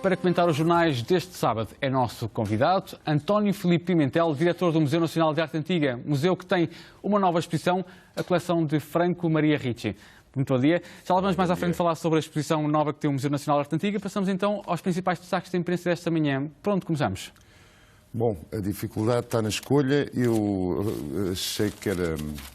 Para comentar os jornais deste sábado é nosso convidado António Filipe Pimentel, diretor do Museu Nacional de Arte Antiga, museu que tem uma nova exposição, a coleção de Franco Maria Ricci. Muito bom dia. Já lá vamos mais à frente falar sobre a exposição nova que tem o Museu Nacional de Arte Antiga. Passamos então aos principais destaques da imprensa desta manhã. Por onde começamos? Bom, a dificuldade está na escolha. Eu achei que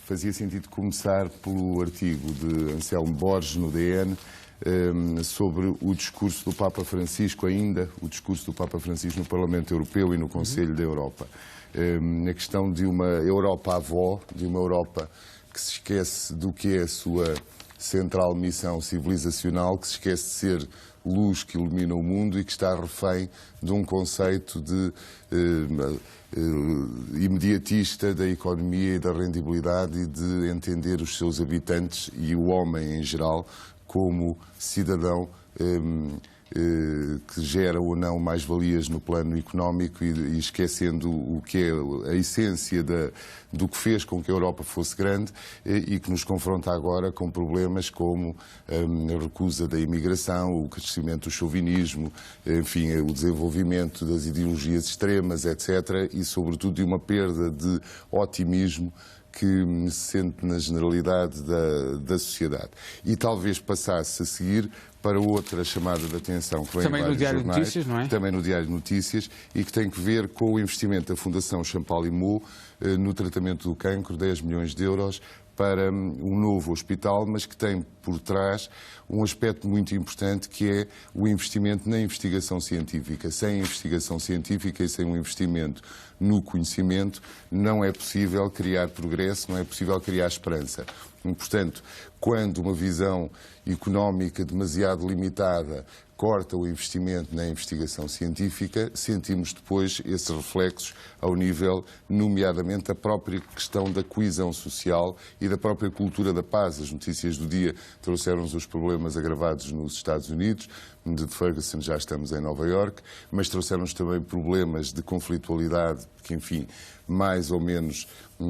fazia sentido começar pelo artigo de Anselmo Borges no DN, sobre o discurso do Papa Francisco o discurso do Papa Francisco no Parlamento Europeu e no Conselho da Europa. Na questão de uma Europa avó, de uma Europa que se esquece do que é a sua central missão civilizacional, que se esquece de ser luz que ilumina o mundo e que está refém de um conceito de imediatista da economia e da rendibilidade e de entender os seus habitantes e o homem em geral como cidadão que gera ou não mais-valias no plano económico e esquecendo o que é a essência do que fez com que a Europa fosse grande e que nos confronta agora com problemas como a recusa da imigração, o crescimento do chauvinismo, enfim, o desenvolvimento das ideologias extremas, etc. E, sobretudo, de uma perda de otimismo que se sente na generalidade da sociedade. E talvez passasse a seguir para outra chamada de atenção que vem também no Diário jornais, de Notícias, não é? Também no Diário de Notícias, e que tem que ver com o investimento da Fundação Champalimau no tratamento do cancro, 10 milhões de euros, para um novo hospital, mas que tem por trás um aspecto muito importante, que é o investimento na investigação científica. Sem investigação científica e sem um investimento no conhecimento, não é possível criar progresso, não é possível criar esperança. E, portanto, quando uma visão económica demasiado limitada corta o investimento na investigação científica, sentimos depois esses reflexos ao nível, nomeadamente, da própria questão da coesão social e da própria cultura da paz. As notícias do dia trouxeram-nos os problemas agravados nos Estados Unidos, de Ferguson já estamos em Nova Iorque, mas trouxeram-nos também problemas de conflitualidade, que, enfim, mais ou menos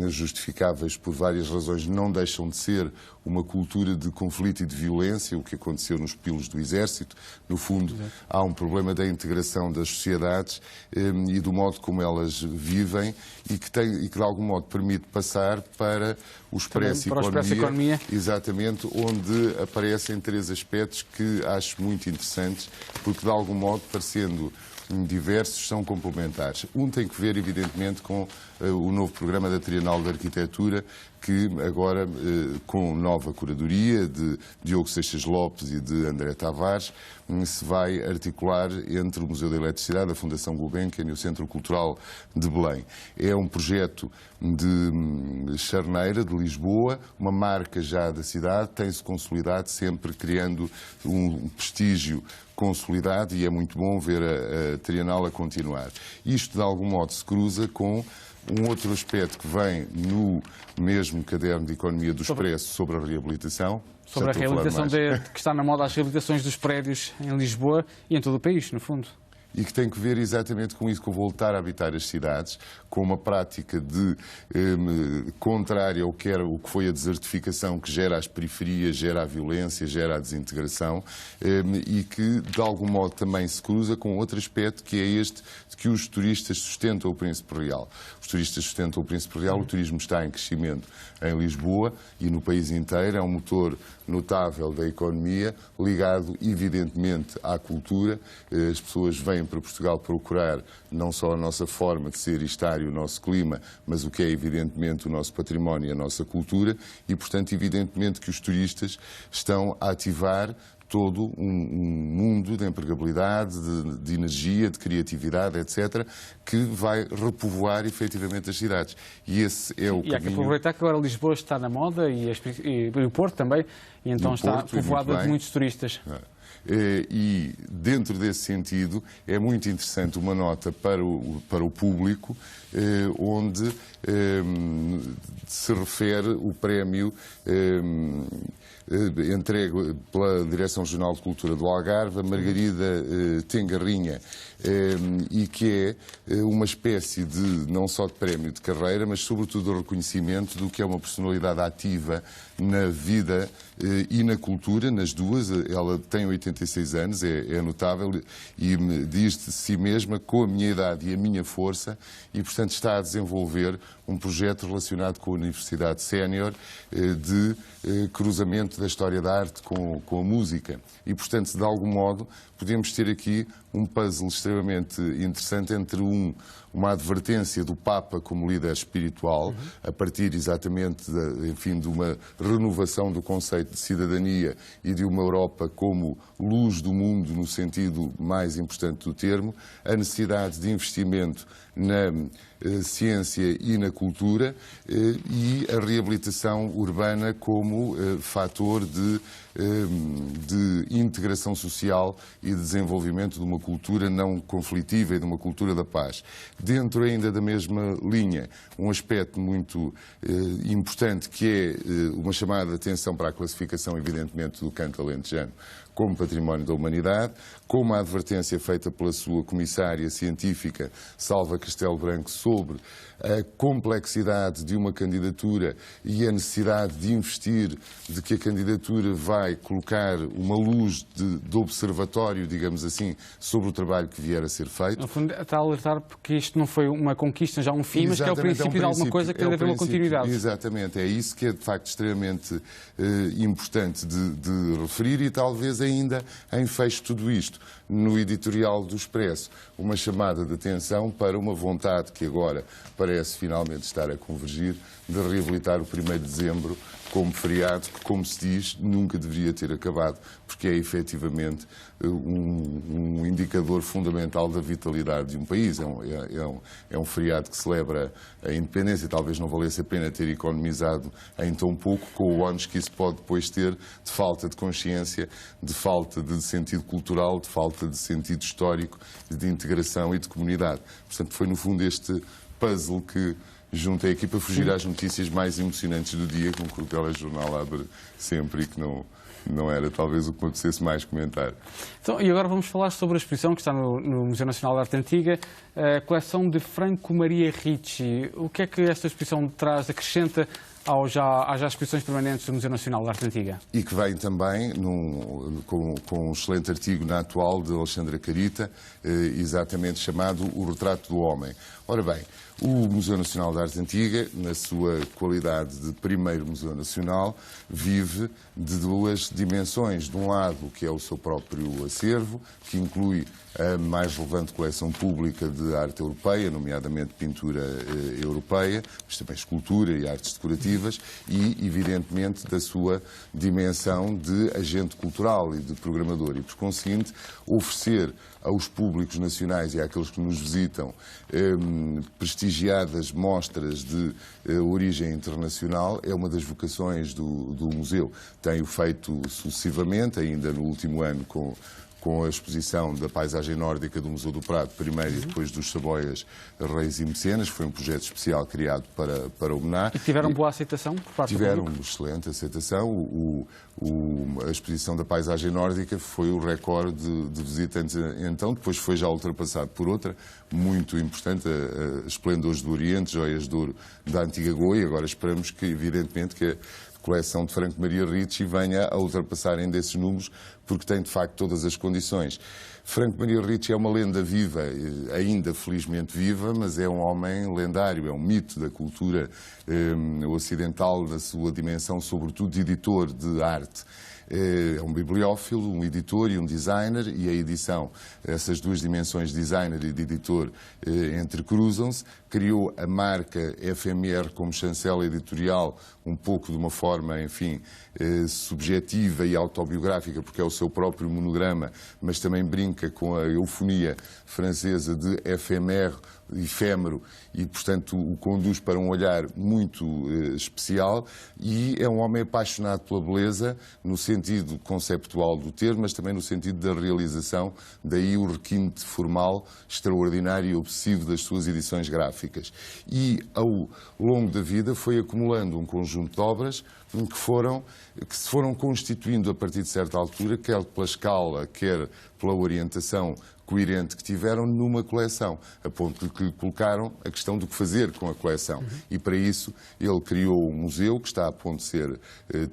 justificáveis por várias razões, não deixam de ser uma cultura de conflito e de violência, o que aconteceu nos pupilos do Exército. No fundo, há um problema da integração das sociedades e do modo como elas vivem e que de algum modo permite passar para o Expresso Economia. Exatamente, onde aparecem três aspectos que acho muito interessantes, porque de algum modo, parecendo diversos, são complementares. Um tem que ver, evidentemente, com o novo programa da Trienal de Arquitetura, que agora, com nova curadoria de Diogo Seixas Lopes e de André Tavares, se vai articular entre o Museu da Eletricidade, a Fundação Gulbenkian e o Centro Cultural de Belém. É um projeto de charneira, de Lisboa, uma marca já da cidade, tem-se consolidado, sempre criando um prestígio consolidado, e é muito bom ver a Trienal a continuar. Isto, de algum modo, se cruza com um outro aspecto que vem no mesmo caderno de Economia do Expresso sobre a reabilitação. Sobre a reabilitação que está na moda, as reabilitações dos prédios em Lisboa e em todo o país, no fundo. E que tem que ver exatamente com isso, com voltar a habitar as cidades, com uma prática contrária ao que foi a desertificação, que gera as periferias, gera a violência, gera a desintegração, e que de algum modo também se cruza com outro aspecto, que é este de que os turistas sustentam o Príncipe Real. Os turistas sustentam o Príncipe Real, o turismo está em crescimento em Lisboa e no país inteiro, é um motor notável da economia, ligado evidentemente à cultura. As pessoas vêm para Portugal procurar não só a nossa forma de ser e estar e o nosso clima, mas o que é evidentemente o nosso património e a nossa cultura, e portanto evidentemente que os turistas estão a ativar todo um mundo de empregabilidade, de energia, de criatividade, etc., que vai repovoar efetivamente as cidades. E esse é o caminho. E há que aproveitar que agora Lisboa está na moda e o Porto também, e então está povoada de muitos turistas. E dentro desse sentido é muito interessante uma nota para o público, onde se refere o prémio entregue pela Direção Regional de Cultura do Algarve, a Margarida Tengarrinha, e que é uma espécie de, não só de prémio de carreira, mas sobretudo de reconhecimento do que é uma personalidade ativa na vida e na cultura, nas duas. Ela tem 86 anos, é notável, e me diz de si mesma, com a minha idade e a minha força, e portanto está a desenvolver um projeto relacionado com a Universidade Sénior de cruzamento da história da arte com a música. E portanto, de algum modo, podemos ter aqui um puzzle extremamente interessante entre uma advertência do Papa como líder espiritual, a partir exatamente de uma renovação do conceito de cidadania e de uma Europa como luz do mundo no sentido mais importante do termo, a necessidade de investimento na ciência e na cultura e a reabilitação urbana como fator de integração social e de desenvolvimento de uma cultura não conflitiva e de uma cultura da paz. Dentro ainda da mesma linha, um aspecto muito importante que é uma chamada de atenção para a classificação, evidentemente, do canto alentejano como património da humanidade, com uma advertência feita pela sua comissária científica, Salva Castelo Branco, sobre a complexidade de uma candidatura e a necessidade de investir, de que a candidatura vai colocar uma luz de observatório, digamos assim, sobre o trabalho que vier a ser feito. No fundo, está a alertar porque isto não foi uma conquista, já um fim, mas que é o princípio de alguma coisa que deve haver uma continuidade. Exatamente, é isso que é de facto extremamente importante de referir e talvez ainda em fecho de tudo isto, no editorial do Expresso, uma chamada de atenção para uma vontade que agora parece finalmente estar a convergir de reabilitar o 1º de dezembro como feriado que, como se diz, nunca deveria ter acabado, porque é efetivamente um indicador fundamental da vitalidade de um país. É um feriado que celebra a independência, talvez não valesse a pena ter economizado em tão pouco, com o ónus que isso pode depois ter de falta de consciência, de falta de sentido cultural, de falta de sentido histórico, de integração e de comunidade. Portanto, foi no fundo este puzzle que juntei aqui para fugir às notícias mais emocionantes do dia, com que o telejornal abre sempre e que não era talvez o que me apetecesse mais comentar. Então, e agora vamos falar sobre a exposição que está no Museu Nacional de Arte Antiga, a coleção de Franco Maria Ricci. O que é que esta exposição traz, acrescenta às já exposições permanentes do Museu Nacional de Arte Antiga? E que vem também com um excelente artigo na Atual de Alexandra Carita, exatamente chamado O Retrato do Homem. Ora bem, o Museu Nacional de Arte Antiga, na sua qualidade de primeiro Museu Nacional, vive de duas dimensões. De um lado, que é o seu próprio acervo, que inclui a mais relevante coleção pública de arte europeia, nomeadamente pintura europeia, mas também escultura e artes decorativas, e, evidentemente, da sua dimensão de agente cultural e de programador. E, por conseguinte, oferecer aos públicos nacionais e àqueles que nos visitam prestigiadas mostras de origem internacional é uma das vocações do museu. Tem-o feito sucessivamente, ainda no último ano com a exposição da paisagem nórdica do Museu do Prado, primeiro e depois dos Saboias, Reis e Mecenas. Foi um projeto especial criado para homenagear. E tiveram boa aceitação por parte do público? Tiveram excelente aceitação. A exposição da paisagem nórdica foi o recorde de visitantes então, depois foi já ultrapassado por outra, muito importante, a Esplendores do Oriente, Joias de Ouro da Antiga Goa, e agora esperamos que, evidentemente, que a coleção de Franco Maria Ricci venha a ultrapassar ainda esses números, porque tem de facto todas as condições. Franco Maria Ricci é uma lenda viva, ainda felizmente viva, mas é um homem lendário, é um mito da cultura ocidental, da sua dimensão, sobretudo de editor de arte. É um bibliófilo, um editor e um designer, e a edição, essas duas dimensões, designer e de editor, entrecruzam-se. Criou a marca FMR como chancela editorial, um pouco de uma forma, enfim, subjetiva e autobiográfica, porque é o seu próprio monograma, mas também brinca com a eufonia francesa de FMR, efêmero, e, portanto, o conduz para um olhar muito especial, e é um homem apaixonado pela beleza, no sentido conceptual do termo, mas também no sentido da realização, daí o requinte formal extraordinário e obsessivo das suas edições gráficas. E, ao longo da vida, foi acumulando um conjunto de obras, que se foram constituindo a partir de certa altura, quer pela escala, quer pela orientação coerente que tiveram numa coleção, a ponto de que lhe colocaram a questão do que fazer com a coleção. E para isso ele criou um museu que está a ponto de ser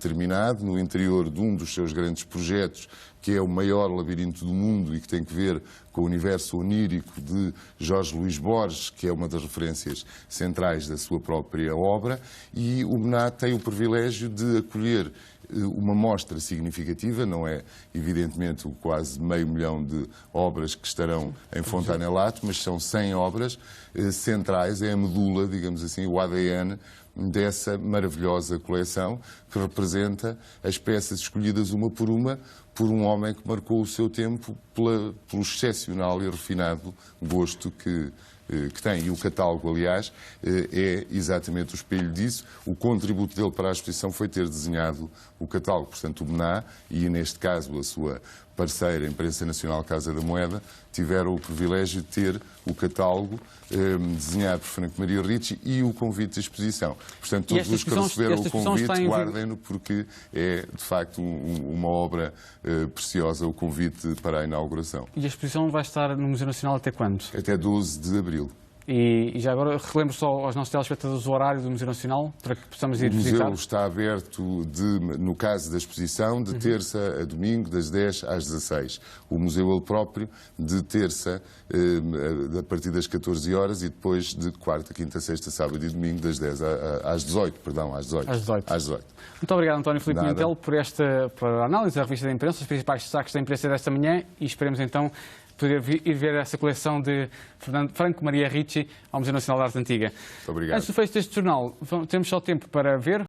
terminado, no interior de um dos seus grandes projetos, que é o maior labirinto do mundo e que tem que ver com o universo onírico de Jorge Luís Borges, que é uma das referências centrais da sua própria obra, e o MNA tem o privilégio de acolher uma mostra significativa, não é evidentemente o quase 500 mil de obras que estarão em Fontanelato, mas são 100 obras centrais, é a medula, digamos assim, o ADN dessa maravilhosa coleção que representa as peças escolhidas uma por um homem que marcou o seu tempo pelo excepcional e refinado gosto que tem. E o catálogo, aliás, é exatamente o espelho disso. O contributo dele para a exposição foi ter desenhado o catálogo. Portanto, o MNA, e neste caso a sua parceira, a Imprensa Nacional Casa da Moeda, tiveram o privilégio de ter o catálogo desenhado por Franco Maria Ricci e o convite de exposição. Portanto, todos os que receberam o convite, guardem-no, porque é, de facto, uma obra preciosa, o convite para a inauguração. E a exposição vai estar no Museu Nacional até quando? Até 12 de abril. E já agora relembro só aos nossos telespectadores o horário do Museu Nacional, para que possamos ir visitar. O museu está aberto, no caso da exposição, de terça a domingo, das 10 às 16. O museu ele próprio, de terça, a partir das 14 horas, e depois de quarta, quinta, sexta, sábado e domingo, das 10 às 18. Perdão, às 18. Às 18. Muito obrigado, António Filipe Pimentel, por a análise da revista da imprensa, os principais destaques da imprensa desta manhã, e esperemos então poder ir ver essa coleção de Franco Maria Ricci ao Museu Nacional de Arte Antiga. Muito obrigado. Antes do fecho deste jornal, temos só tempo para ver